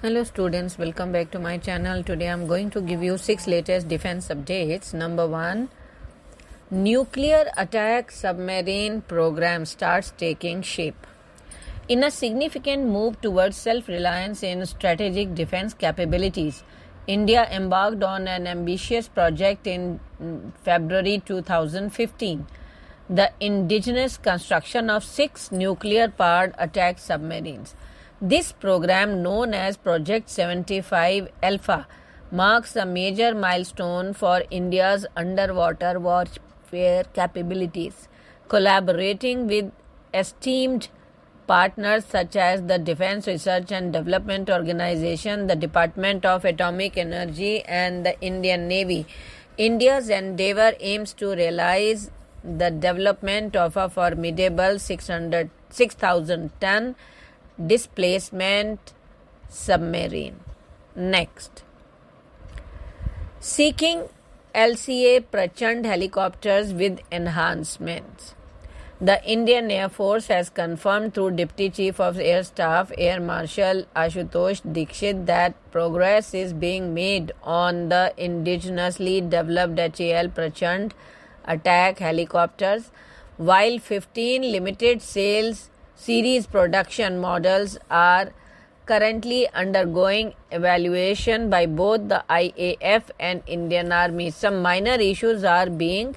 Hello students, welcome back to my channel. Today I am going to give you 6 latest defense updates. Number 1, nuclear attack submarine program starts taking shape. In a significant move towards self-reliance in strategic defense capabilities, India embarked on an ambitious project in February 2015, the indigenous construction of 6 nuclear-powered attack submarines. This program, known as Project 75 Alpha, marks a major milestone for India's underwater warfare capabilities, collaborating with esteemed partners such as the Defense Research and Development Organization, the Department of Atomic Energy, and the Indian Navy. India's endeavor aims to realize the development of a formidable 6,000-ton displacement submarine. Next, seeking LCA Prachand helicopters with enhancements. The Indian Air Force has confirmed through Deputy Chief of Air Staff Air Marshal Ashutosh Dikshit that progress is being made on the indigenously developed HAL Prachand attack helicopters, while 15 limited sales series production models are currently undergoing evaluation by both the IAF and Indian Army. Some minor issues are being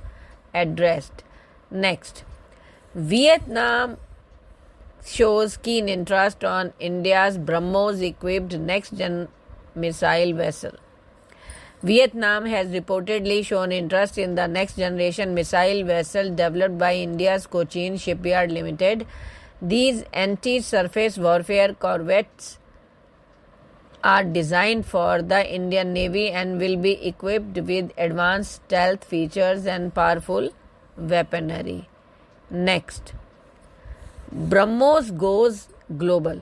addressed. Next, Vietnam shows keen interest on India's BrahMos-equipped next-gen missile vessel. Vietnam has reportedly shown interest in the next-generation missile vessel developed by India's Cochin Shipyard Limited. These anti-surface warfare corvettes are designed for the Indian Navy and will be equipped with advanced stealth features and powerful weaponry. Next, BrahMos goes global.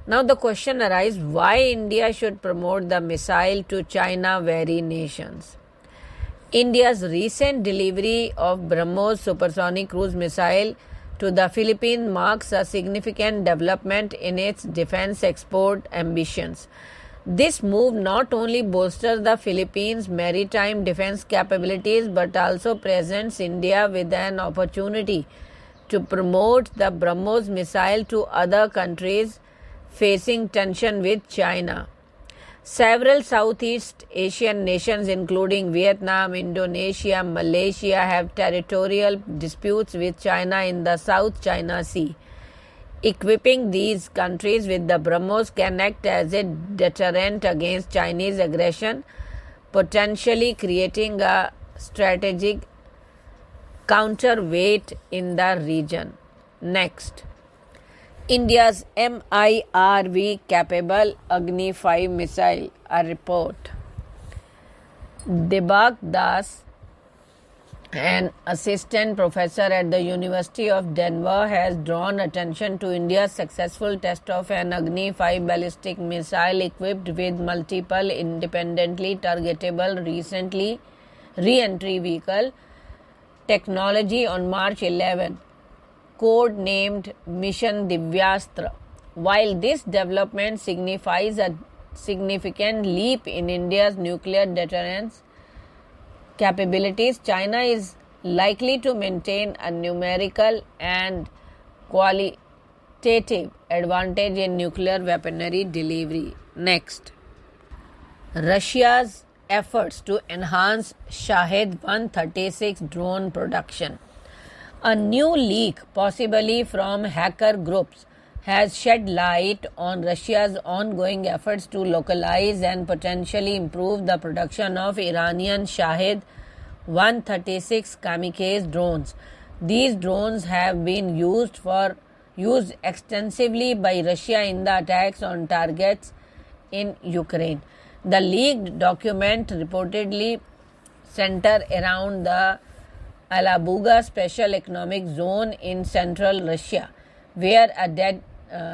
Now the question arises, why India should promote the missile to China-wary nations? India's recent delivery of BrahMos supersonic cruise missile to the Philippines marks a significant development in its defense export ambitions. This move not only bolsters the Philippines' maritime defense capabilities but also presents India with an opportunity to promote the BrahMos missile to other countries facing tension with China. Several Southeast Asian nations, including Vietnam, Indonesia, Malaysia, have territorial disputes with China in the South China Sea. Equipping these countries with the BrahMos can act as a deterrent against Chinese aggression, potentially creating a strategic counterweight in the region. Next, India's MIRV-capable Agni-5 missile. A report. Debak Das, an assistant professor at the University of Denver, has drawn attention to India's successful test of an Agni-5 ballistic missile equipped with multiple independently targetable re-entry vehicle technology on March 11. Code-named Mission Divyastra. While this development signifies a significant leap in India's nuclear deterrence capabilities, China is likely to maintain a numerical and qualitative advantage in nuclear weaponry delivery. Next, Russia's efforts to enhance Shahed-136 drone production. A new leak, possibly from hacker groups, has shed light on Russia's ongoing efforts to localize and potentially improve the production of Iranian Shahed-136 kamikaze drones. These drones have been used extensively by Russia in the attacks on targets in Ukraine. The leaked document reportedly centered around the Alabuga Special Economic Zone in central Russia, where a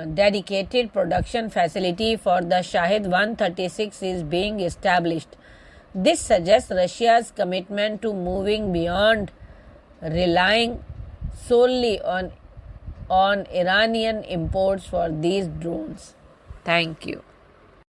dedicated production facility for the Shahed-136 is being established. This suggests Russia's commitment to moving beyond relying solely on Iranian imports for these drones. Thank you.